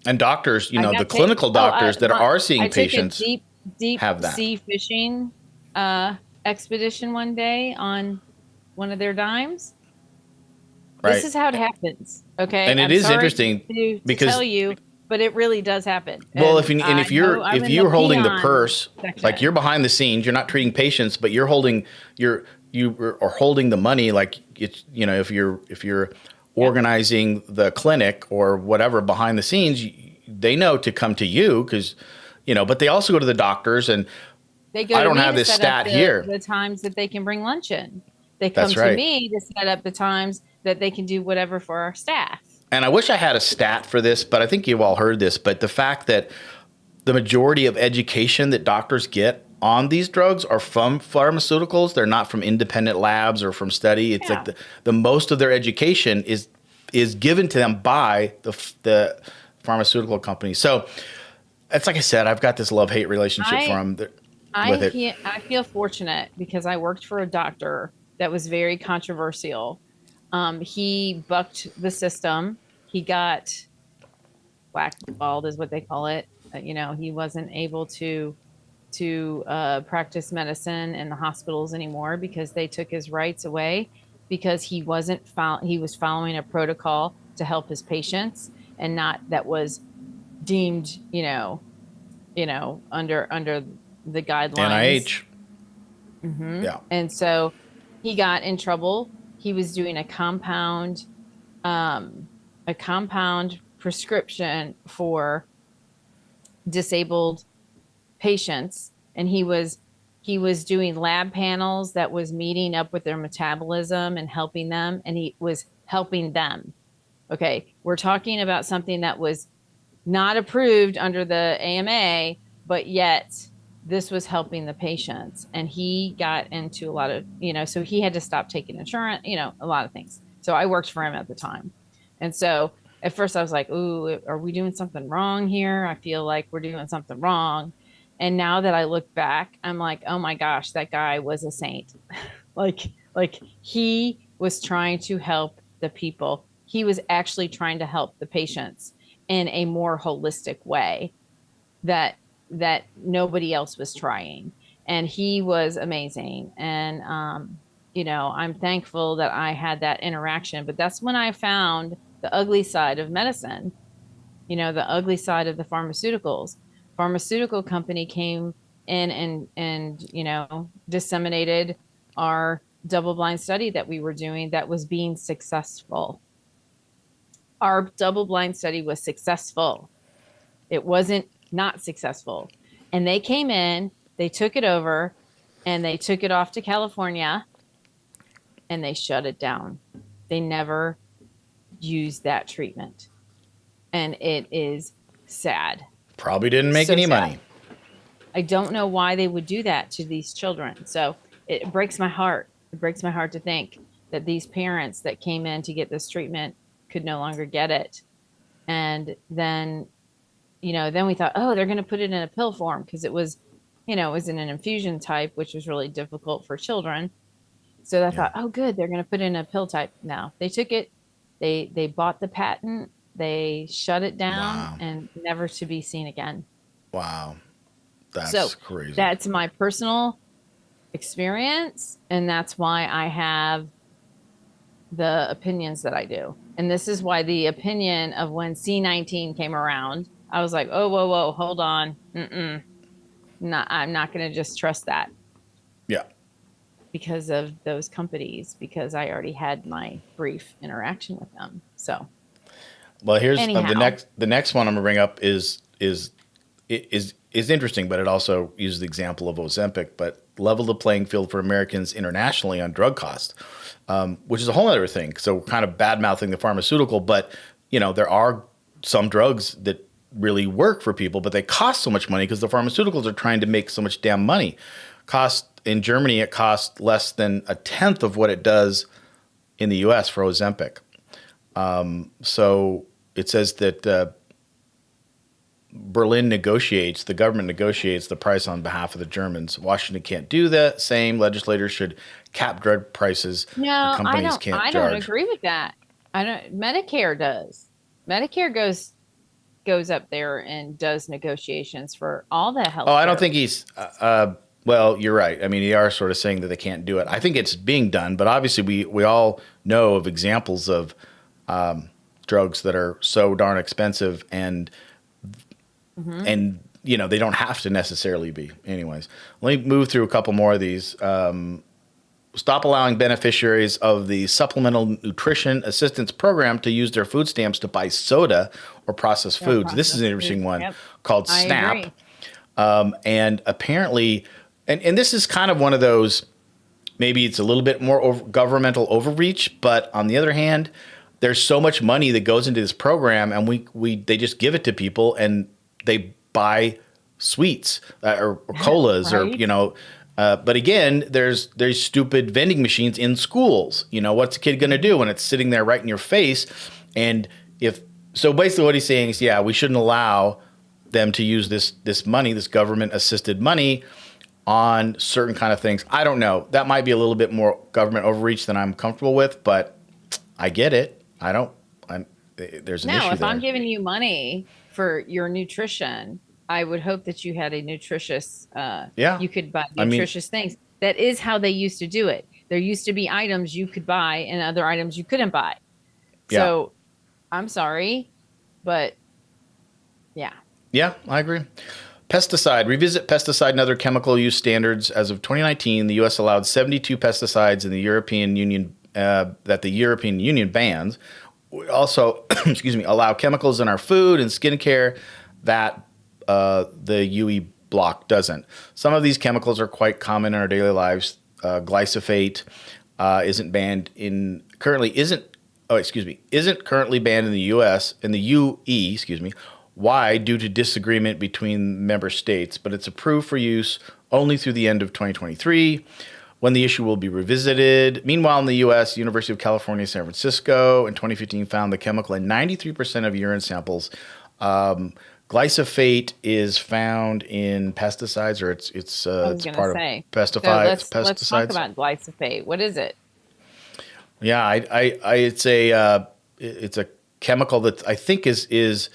And doctors, the clinical doctors that are seeing patients
deep
have that.
sea fishing expedition one day on one of their dimes.
Right.
This is how it happens. Okay.
And it is interesting because
tell you, but it really does happen.
Well, if you're holding the purse,
section.
like you're behind the scenes, you're not treating patients, but you are holding the money. Like it's, if you're organizing the clinic or whatever behind the scenes, they know to come to you because, but they also go to the doctors and
I
don't have this stat here.
The times that they can bring lunch in, they come to me to set up the times that they can do whatever for our staff.
And I wish I had a stat for this, but I think you've all heard this. But the fact that the majority of education that doctors get on these drugs are from pharmaceuticals. They're not from independent labs or from study. It's like the most of their education is given to them by the pharmaceutical companies. So it's like I said, I've got this love-hate relationship with it.
I feel fortunate because I worked for a doctor that was very controversial. He bucked the system. He got blackballed is what they call it. He wasn't able to practice medicine in the hospitals anymore because they took his rights away because he was following a protocol to help his patients and not that was deemed, under the guidelines.
NIH.
Mm-hmm.
Yeah.
And so he got in trouble. He was doing a compound prescription for disabled patients, and he was doing lab panels that was meeting up with their metabolism and helping them, and he was helping them. Okay, we're talking about something that was not approved under the AMA, but yet this was helping the patients. And he got into a lot of, so he had to stop taking insurance, a lot of things. So I worked for him at the time. And so at first I was like, ooh, are we doing something wrong here? I feel like we're doing something wrong. And now that I look back, I'm like, oh my gosh, that guy was a saint. like, like he was trying to help the people. He was actually trying to help the patients in a more holistic way that nobody else was trying. And he was amazing. And I'm thankful that I had that interaction. But that's when I found the ugly side of medicine, the ugly side of the pharmaceuticals. Pharmaceutical company came in and disseminated our double-blind study that we were doing that was being successful. Our double-blind study was successful. It wasn't not successful. And they came in, they took it over, and they took it off to California, and they shut it down. They never used that treatment. And it is sad.
Probably didn't make any money.
I don't know why they would do that to these children. So it breaks my heart. It breaks my heart to think that these parents that came in to get this treatment could no longer get it. And then, then we thought, oh, they're going to put it in a pill form because it was in an infusion type, which was really difficult for children. So I thought, oh, good, they're going to put it in a pill type. No, they took it. They bought the patent. They shut it down and never to be seen again.
Wow. That's crazy.
That's my personal experience. And that's why I have the opinions that I do. And this is why the opinion of when C19 came around, I was like, oh, whoa, hold on. I'm not going to just trust that.
Yeah.
Because of those companies, because I already had my brief interaction with them. So.
Well, here's the next one I'm gonna bring up is interesting, but it also uses the example of Ozempic, but level the playing field for Americans internationally on drug costs, which is a whole other thing. So we're kind of bad mouthing the pharmaceutical, but there are some drugs that really work for people, but they cost so much money because the pharmaceuticals are trying to make so much damn money. In Germany, it costs less than a tenth of what it does in the U.S. for Ozempic. So it says that the government negotiates the price on behalf of the Germans. Washington can't do that. Same legislators should cap drug prices.
No, I don't agree with that. Medicare does. Medicare goes up there and does negotiations for all the health.
Oh, I don't think he's. Well, you're right. I mean, they are sort of saying that they can't do it. I think it's being done, but obviously we all know of examples of drugs that are so darn expensive and they don't have to necessarily be. Anyways, let me move through a couple more of these. Stop allowing beneficiaries of the Supplemental Nutrition Assistance Program to use their food stamps to buy soda or processed foods. This is an interesting one called SNAP. And apparently, and this is kind of one of those, maybe it's a little bit more governmental overreach, but on the other hand, there's so much money that goes into this program, and they just give it to people, and they buy sweets or colas right. But again, there's stupid vending machines in schools. What's a kid going to do when it's sitting there right in your face? And so basically what he's saying is, we shouldn't allow them to use this money, this government assisted money, on certain kind of things. I don't know. That might be a little bit more government overreach than I'm comfortable with, but I get it. There's an issue there.
If I'm giving you money for your nutrition, I would hope that you had a nutritious, you could buy nutritious things. That is how they used to do it. There used to be items you could buy and other items you couldn't buy. So I'm sorry, but yeah. Yeah,
I agree. Pesticide. Revisit pesticide and other chemical use standards. As of 2019, the U.S. allowed 72 pesticides in the European Union that the European Union bans. We also, allow chemicals in our food and skincare that the UE block doesn't. Some of these chemicals are quite common in our daily lives. Glyphosate isn't banned in currently isn't oh excuse me isn't currently banned in the U.S. in the UE Why? Due to disagreement between member states, but it's approved for use only through the end of 2023, when the issue will be revisited. Meanwhile, in the U.S., University of California, San Francisco in 2015 found the chemical in 93% of urine samples. Glyphosate is found in pesticides, or it's part
say.
of pesticides.
So let's talk about glyphosate. What is it?
Yeah, it's a chemical that I think is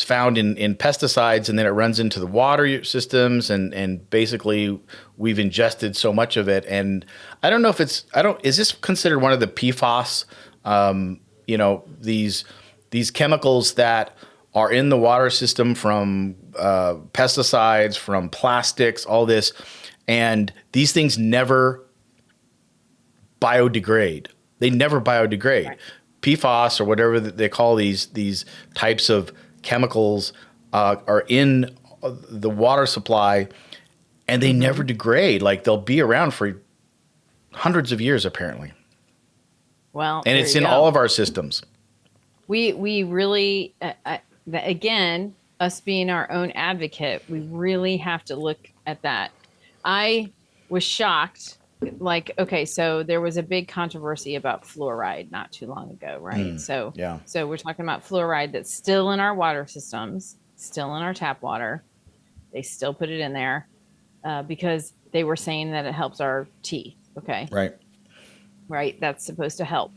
found in pesticides, and then it runs into the water systems, and basically we've ingested so much of it. And I don't know if is this considered one of the PFAS? These chemicals that are in the water system from pesticides, from plastics, all this, and these things never biodegrade. They never biodegrade. Right. PFAS, or whatever they call these types of chemicals, are in the water supply, and they never degrade. Like, they'll be around for hundreds of years, apparently.
Well,
and it's in all of our systems.
We really, again, us being our own advocate, we really have to look at that. I was shocked. Like, okay, so there was a big controversy about fluoride not too long ago, right? So we're talking about fluoride that's still in our water systems, still in our tap water. They still put it in there because they were saying that it helps our teeth. Okay. Right. That's supposed to help.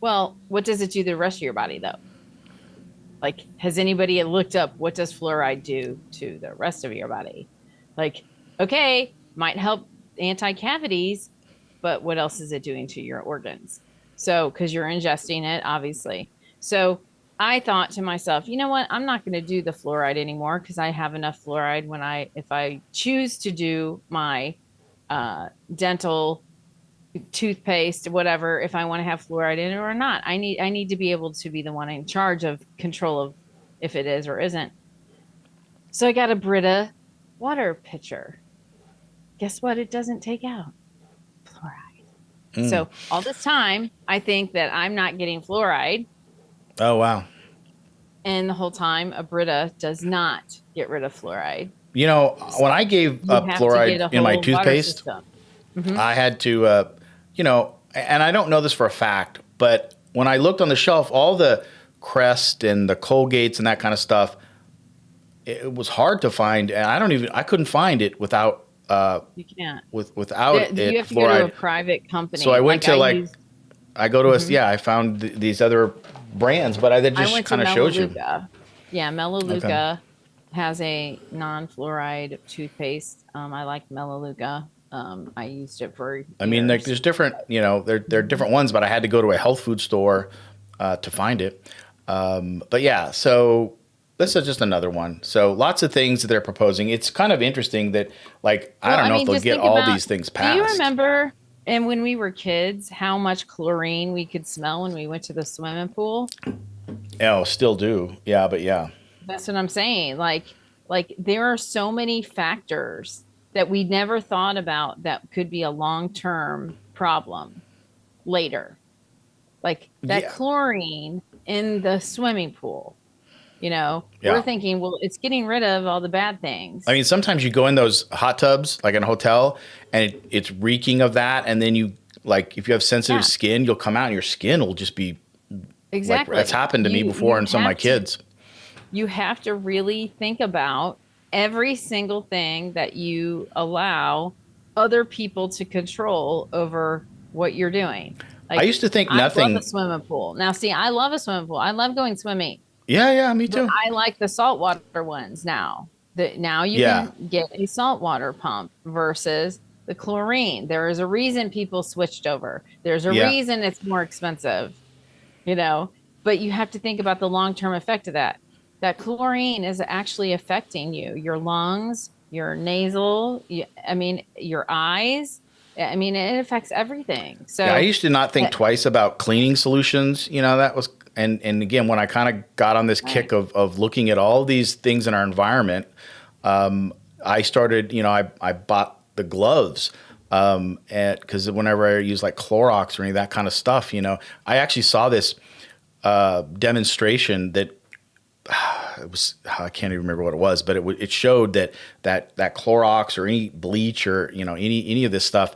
Well, what does it do to the rest of your body, though? Like, has anybody looked up what does fluoride do to the rest of your body? Like, okay, might help anti-cavities, but what else is it doing to your organs? So, because you're ingesting it, obviously. So I thought to myself, you know what? I'm not going to do the fluoride anymore, because I have enough fluoride if I choose to do my dental toothpaste, whatever, if I want to have fluoride in it or not. I need to be able to be the one in charge of control of if it is or isn't. So I got a Brita water pitcher. Guess what? It doesn't take out fluoride. So all this time, I think that I'm not getting fluoride.
Oh, wow.
And the whole time, a Brita does not get rid of fluoride.
You know, when I gave up fluoride in my toothpaste, I had to, and I don't know this for a fact, but when I looked on the shelf, all the Crest and the Colgates and that kind of stuff, it was hard to find. And I couldn't find it without
you can't
without it.
You have to
fluoride.
go to a private company.
So I went I go to I found these other brands, but that just kind of shows you.
Yeah, Melaleuca has a non-fluoride toothpaste. I like Melaleuca. I used it for years.
I mean, there's different, there are different ones, but I had to go to a health food store to find it. But yeah, so this is just another one. So lots of things that they're proposing. It's kind of interesting that, like, I don't know if they'll get all these things passed.
Do you remember, and when we were kids, how much chlorine we could smell when we went to the swimming pool?
Oh, still do. Yeah, but yeah.
That's what I'm saying. Like there are so many factors that we never thought about that could be a long-term problem later. Like that chlorine in the swimming pool. We're thinking, well, it's getting rid of all the bad things.
I mean, sometimes you go in those hot tubs, like in a hotel, and it's reeking of that. And then if you have sensitive skin, you'll come out and your skin will just be
exactly.
That's happened to me before and some of my kids.
You have to really think about every single thing that you allow other people to control over what you're doing. Like,
I used to think nothing.
I love a swimming pool. Now, see, I love a swimming pool. I love going swimming.
Yeah, me too.
But I like the saltwater ones now. Now you can get a saltwater pump versus the chlorine. There is a reason people switched over. There's a reason it's more expensive, but you have to think about the long-term effect of that. That chlorine is actually affecting you, your lungs, your nasal, your eyes. It affects everything. So
I used to not think twice about cleaning solutions. That was and again, when I kind of got on this
Right.
kick of looking at all these things in our environment, I started, I bought the gloves. Because whenever I use like Clorox or any of that kind of stuff, I actually saw this demonstration that it was, I can't even remember what it was, but it showed that Clorox or any bleach or any of this stuff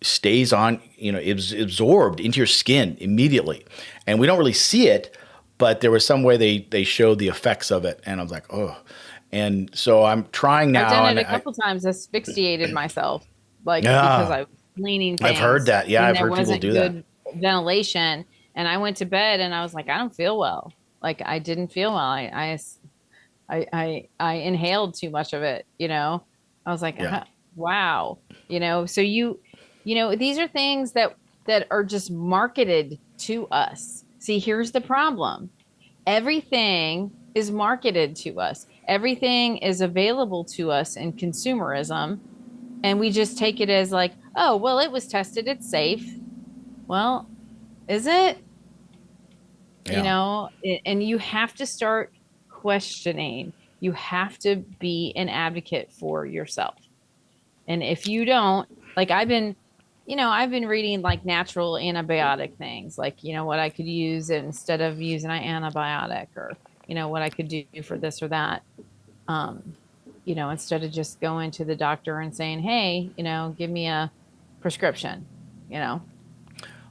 stays on, is absorbed into your skin immediately, and we don't really see it, but there was some way they showed the effects of it, and I was like, oh, and so I'm trying
I've
now,
done it
and
a couple times, asphyxiated myself, like because
yeah,
I was cleaning
I've heard
things
that. Yeah,
and
I've
there
heard people
wasn't
do that.
good ventilation. And I went to bed and I was like, I don't feel well. Like I didn't feel well. I inhaled too much of it, you know. I was like,
Yeah,
wow, So these are things that are just marketed to us. See, here's the problem. Everything is marketed to us. Everything is available to us in consumerism, and we just take it as like, oh, well, it was tested, it's safe. Well, is it?
yeah.
And you have to start questioning. You have to be an advocate for yourself. And if you don't, like I've been reading like natural antibiotic things, like, what I could use instead of using an antibiotic, or, what I could do for this or that. Um, instead of just going to the doctor and saying, hey, give me a prescription, you know.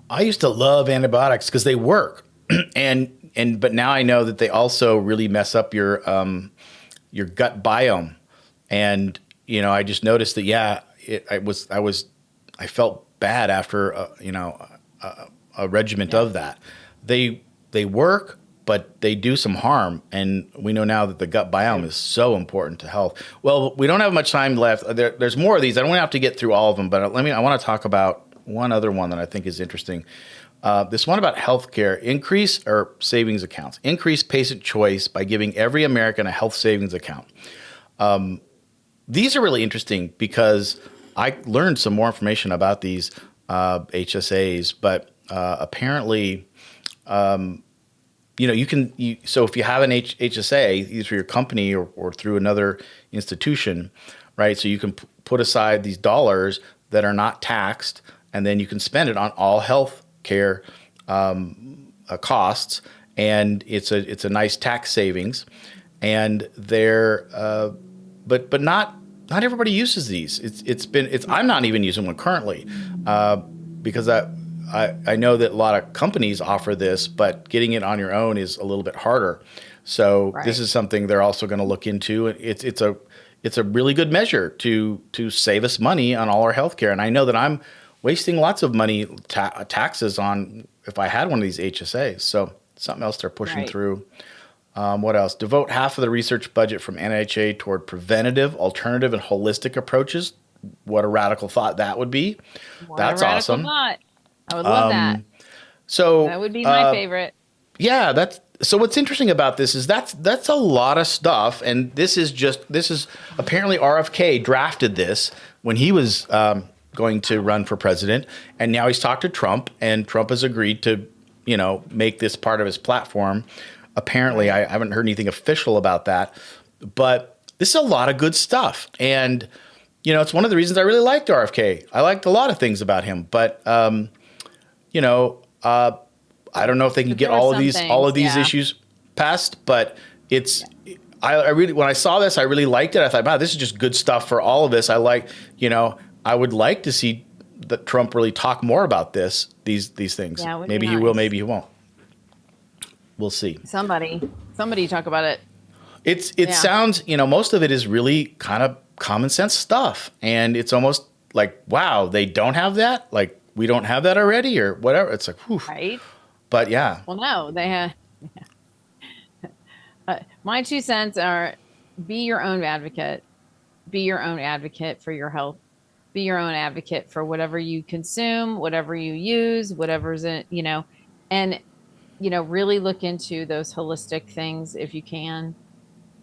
I used to love antibiotics because they work, but now I know that they also really mess up your gut biome, and I just noticed that, yeah, I felt bad after a regiment
Yeah.
of that. They work, but they do some harm, and we know now that the gut biome is so important to health. Well, we don't have much time left. There's more of these. I don't have to get through all of them, but I want to talk about one other one that I think is interesting. This one about healthcare: increase or savings accounts, increase patient choice by giving every American a health savings account. These are really interesting because I learned some more information about these HSAs, but apparently, so if you have an HSA, either through your company or through another institution, right? So you can put aside these dollars that are not taxed, and then you can spend it on all health care costs, and it's a nice tax savings, and they're but not everybody uses these. I'm not even using one currently because I know that a lot of companies offer this, but getting it on your own is a little bit harder. So this
Right.
is something they're also going to look into. It's a really good measure to save us money on all our healthcare. And I know that I'm wasting lots of money taxes on if I had one of these HSAs. So something else they're pushing
Right.
through. What else? Devote half of the research budget from NIHA toward preventative, alternative, and holistic approaches. What a radical thought that would be.
What a
That's
radical
awesome.
thought. I would love that. That
So
would be my favorite.
yeah, that's so. What's interesting about this is that's a lot of stuff, and this is apparently RFK drafted this when he was going to run for president, and now he's talked to Trump, and Trump has agreed to make this part of his platform. Apparently,
Right.
I haven't heard anything official about that, but this is a lot of good stuff, and it's one of the reasons I really liked RFK. I liked a lot of things about him, but you know. I don't know if they can
But
get
there were
all of
some
these
things, yeah.
issues passed, but it's
Yeah.
I really when I saw this, I really liked it. I thought, wow, this is just good stuff for all of us. I would like to see that Trump really talk more about these things.
Yeah, it would be
Maybe he will,
nice.
maybe he won't. We'll see.
Somebody talk about it.
It
Yeah.
sounds, most of it is really kind of common sense stuff, and it's almost like, wow, they don't have that. Like we don't have that already, or whatever. It's like, whew.
Right.
But yeah,
Well, no, they have. My 2 cents are: be your own advocate. Be your own advocate for your health. Be your own advocate for whatever you consume, whatever you use, whatever's and really look into those holistic things if you can.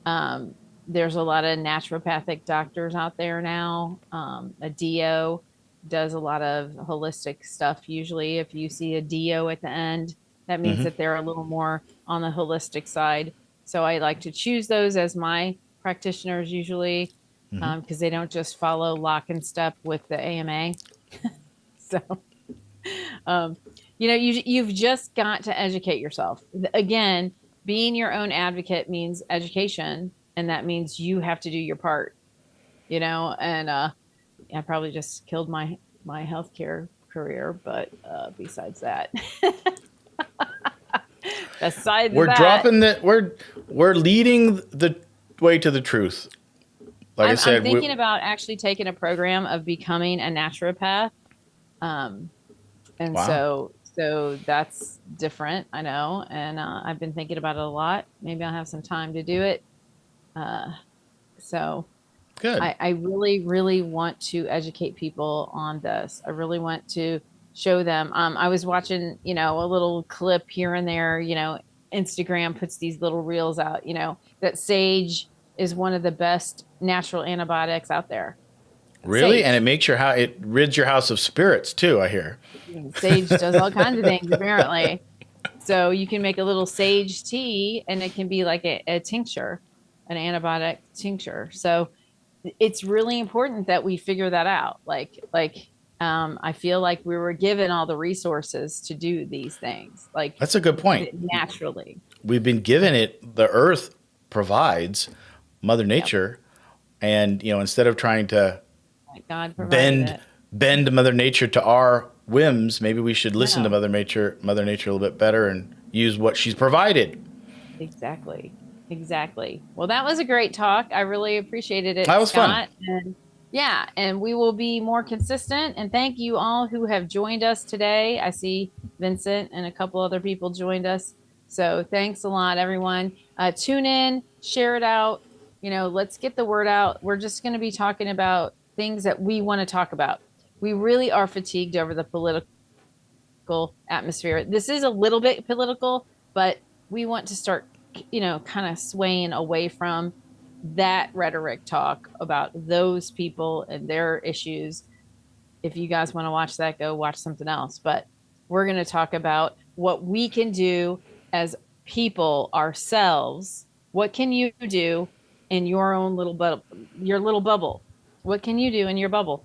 Um, there's a lot of naturopathic doctors out there now. A DO does a lot of holistic stuff. Usually, if you see a DO at the end, that means that they're a little more on the holistic side. So I like to choose those as my practitioners usually, because they don't just follow lock and step with the AMA. So, you've just got to educate yourself. Again, being your own advocate means education, and that means you have to do your part. And I probably just killed my healthcare career, but besides that,
we're leading the way to the truth. Like I said,
I'm thinking about actually taking a program of becoming a naturopath. And
wow.
so that's different, I know. And I've been thinking about it a lot. Maybe I'll have some time to do it. So
Good.
I really, really want to educate people on this. I really want to show them. I was watching, a little clip here and there. Instagram puts these little reels out, that sage is one of the best natural antibiotics out there.
Really?
Sage.
And it rids your house of spirits too, I hear.
Sage does all kinds of things, apparently. So you can make a little sage tea, and it can be like a tincture, an antibiotic tincture. So it's really important that we figure that out. I feel like we were given all the resources to do these things.
That's a good point.
Naturally.
We've been given it. The earth provides, Mother Nature. Yep. And, instead of trying to bend Mother Nature to our whims, maybe we should listen to Mother Nature a little bit better and use what she's provided.
Exactly. Well, that was a great talk. I really appreciated it.
That was Scott.
Fun. And we will be more consistent. And thank you all who have joined us today. I see Vincent and a couple other people joined us. So thanks a lot, everyone. Tune in, share it out. Let's get the word out. We're just going to be talking about things that we want to talk about. We really are fatigued over the political atmosphere. This is a little bit political, but we want to start, kind of swaying away from that rhetoric talk about those people and their issues. If you guys want to watch that, go watch something else. But we're going to talk about what we can do as people ourselves. What can you do in your own little bubble? What can you do in your bubble?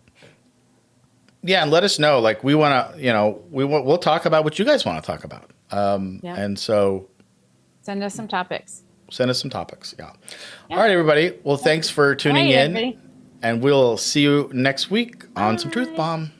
Yeah, and let us know. We want to, we'll talk about what you guys want to talk about. And so
send us some topics.
Yeah. All right, everybody. Well, thanks for tuning in. Everybody. And we'll see you next week on Some Truth Bomb.